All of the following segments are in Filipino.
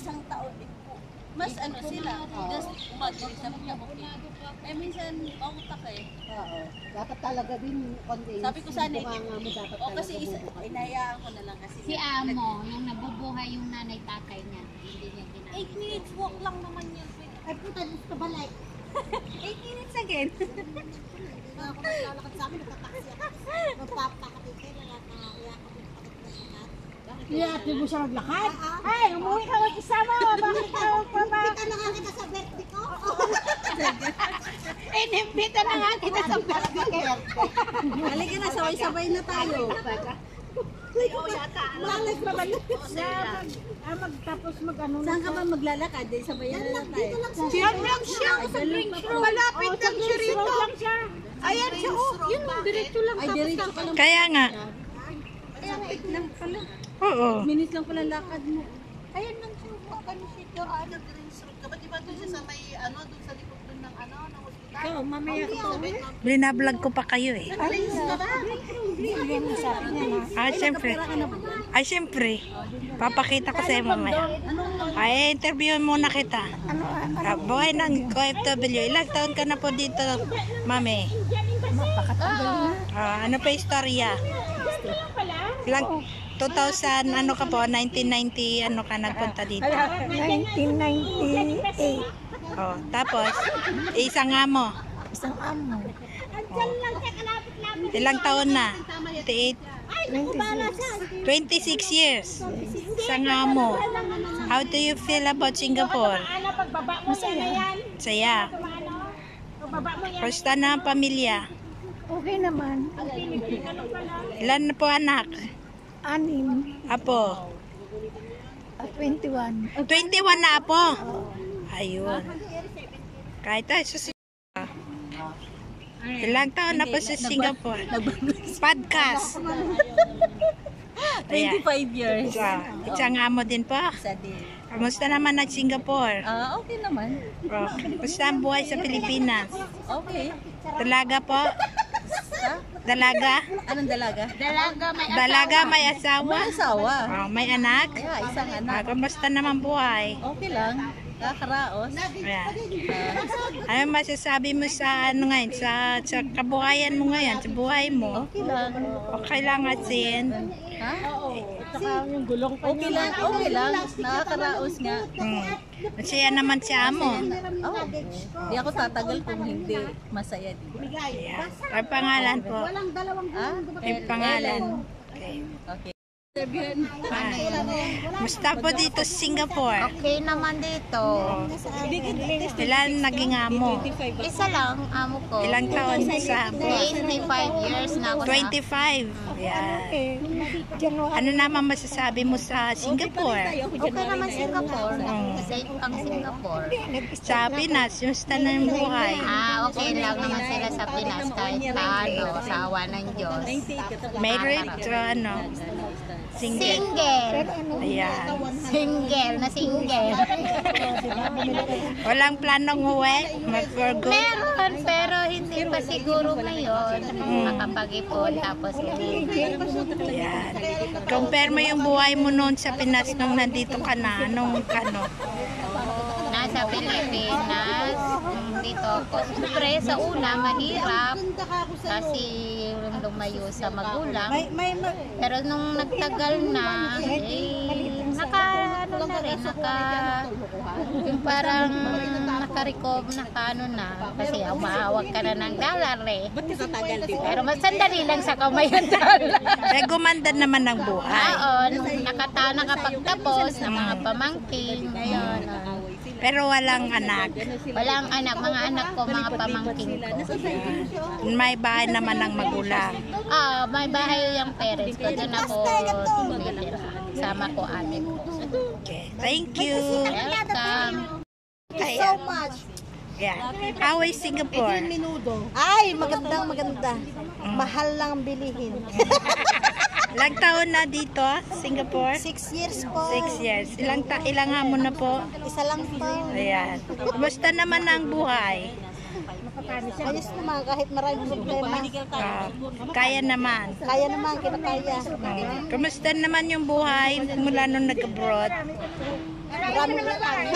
isang taon din po. Mas ano sila, just umagali sa mga okay. Eh minsan, mautak eh. Oo. Dapat talaga din, sabi ko sana, mo dapat o kasi inayaan ko na lang kasi. Si Amo, nung nabubuhay yung nanay-tatay niya, hindi niya ginagawa. 8 minutes walk lang naman yun. Ay puta, gusto ba like? 8 minutes again. Ako naglalakad sa amin, nagtataksi ako. Magpapakatin kayo, nakakaya ako. Iyati mo siya maglakad? Ay, umuwi ka mag-isama. Bakit ka magpapakita na nga kita sa birthday ko? Inimbita na nga kita sa birthday ko. Halika na, sabay-sabay na tayo. Malas pa ba yun? Magtapos mag-ano na. Saan ka ba maglalakad? Sabayan na lang tayo. Diyan lang siya, sa drink room. Malapit lang siya rito. Ayan siya, yun, diretso lang. Ay, diretso ka lang. Kaya nga. Malapit lang pala. Oo. Minutes lang pala lakad mo. Ayan lang siya, ano siya ito. Diba doon siya sa may, doon sa likod doon ng ng hospital? Oo, mamaya ko. Binablog ko pa kayo eh. Alis ka ba? Ay, syempre. Papakita ko sa iyo mamaya. Ay, interviewin muna kita. Buhay ng OFW. Ilang taon ka na po dito, mami? Ano pa istorya? Ilang 2000, ano ka po? 1990, ano ka nagpunta dito? 1998. Oh, tapos, isang amo. Isang amo. Ilang taon na? 26 years. Isang amo. How do you feel about Singapore? Masaya. Saya. Kamusta na ang pamilya? Okay naman. Ilan na po anak? 6. Apo? 21. 21 na apo? Ayun. Kahit tayo sa ilang taon na po sa Singapore? Podcast. 25 years. Isang amo din po. Isa din. Kamusta naman ang Singapore? Okay naman. Kamusta ang buhay sa Pilipinas? Okay. Dalaga po? Dalaga? Anong dalaga? Dalaga may asawa? May asawa. May anak? Yeah, isang anak. Kamusta naman buhay? Okay lang. Kakaraos. Ayan. Ano masasabi mo sa ano ngayon? Sa kabuhayan mo ngayon? Sa buhay mo? Okay lang. Okay lang asin? Ha? Yung gulong pa Okay lang. Okay lang. Nakakaraos nga. Masaya naman si amo. Di ako tatagal kung hindi masaya din. Ayan. Ang pangalan po? Ang pangalan. Okay. Okay. Musta po dito sa Singapore? Okay naman dito. Ilan naging amo? Isa lang, amo ko. Ilang taon sa 25 years na ako 25. Ayan. Ano naman masasabi mo sa Singapore? Okay naman Singapore. Safe ang Singapore. Sa Pinas, yung ng buhay. Okay lang naman sila sa Pinas kahit sa awa ng Diyos. Married to ano? Single. Ayan. Single na single. Walang planong uwi? Mag-forgo? Meron, pero hindi pa siguro ngayon. Makapag-ipon tapos Ayan. Compare mo yung buhay mo noon sa Pinas nung nandito ka na. Nung ano? nasa Pilipinas. Dito ako. Siyempre, sa una, mahirap. Kasi lumayo sa magulang. Pero nung nagtagal na, ano na rin, yung parang naka-ano na. Kasi umahawag ka na ng dollar eh. Pero sandali lang sa kamay yung dollar. Kaya gumanda naman ng buhay. Oo, nakapagtapos ng mga pamangkin. Ngayon, pero walang anak. walang anak, mga anak ko, mga pamangkin ko. May bahay naman ng magulang. May bahay yung parents ko. Doon ako tumitira. Sama ko ate ko. Okay. Thank you. Welcome. So much. Yeah. How is Singapore? Ay, maganda. Mahal lang bilihin. Ilang taon na dito, Singapore? 6 years po. 6 years. Ilang hamon na po? Isa lang po. Ayan. Kumusta naman ang buhay? Napatanis siya. Ayos naman kahit maraming problema. Kaya naman. Kaya naman, kinakaya. Kumusta naman yung buhay mula nung nag-abroad? Maraming utang.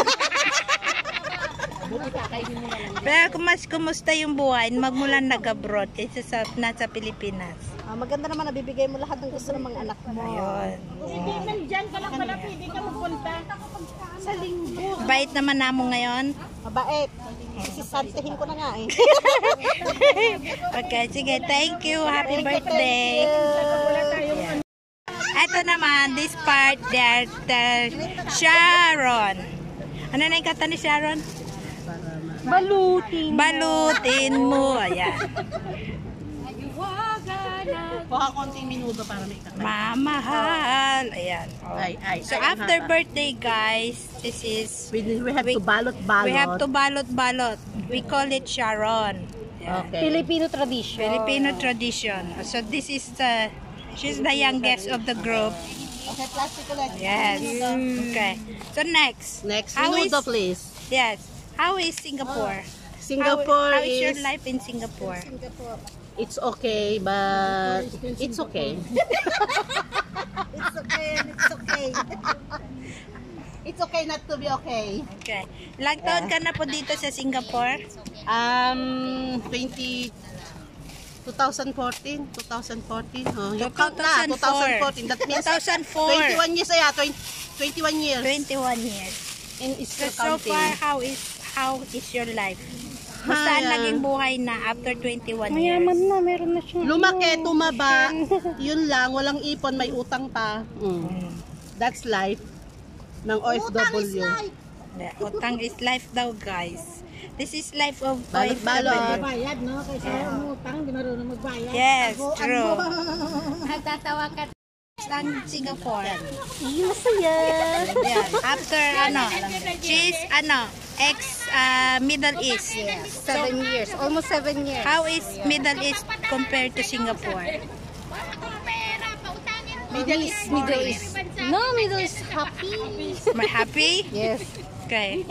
Pero kumusta yung buhay magmula nag-abroad kaysa sa nasa Pilipinas? Maganda naman, nabibigay mo lahat ng gusto ng mga anak mo. Ayun. Hindi nandyan ka lang pala, pwede ka magpunta sa linggo. Bait naman namo ngayon. Mabait. Sisantihin ko na nga eh. Okay, sige. Thank you. Happy birthday. Ito naman, this part, the Sharon. Ano na yung kata ni Sharon? Balutin mo. Ayan. Baka konting minuto para may kakay. Mamahal. Ayan. Oh. So after birthday, guys, this is We have to balot. we have to balot. We call it Sharon. Ayan. Okay. Filipino tradition. Filipino tradition. So this is she's the youngest of the group. Okay, plastic ulit. Yes. Okay. So next. Next How minuto, is- please. Yes. How is Singapore? Singapore how is your is, life in Singapore? it's okay, but it's okay. It's okay and it's okay. It's okay not to be okay. Okay. Ilang taon ka na po dito sa Singapore? 2014. Oh, you count na, 2014. 2004. That means 2004. 21 years, 21 years. 21 years. And it's So, still so counting. far, how is your life? Saan naging buhay na after 21 years? Mayaman na, meron na siya. Lumaki, tumaba, yun lang, walang ipon, may utang pa. That's life ng OFW. Utang is life daw, guys. This is life of Balot-balot. OFW. Bayad, no? Kaysa umutang, hindi marunong magbayad. Yes, true. Nagtatawa ka. Ang Singapore. Masaya. Yan. After, she's, Middle East. 7 years. Almost 7 years. How is Middle East compared to Singapore? Middle East. No, Middle East happy. Happy? Yes. Okay.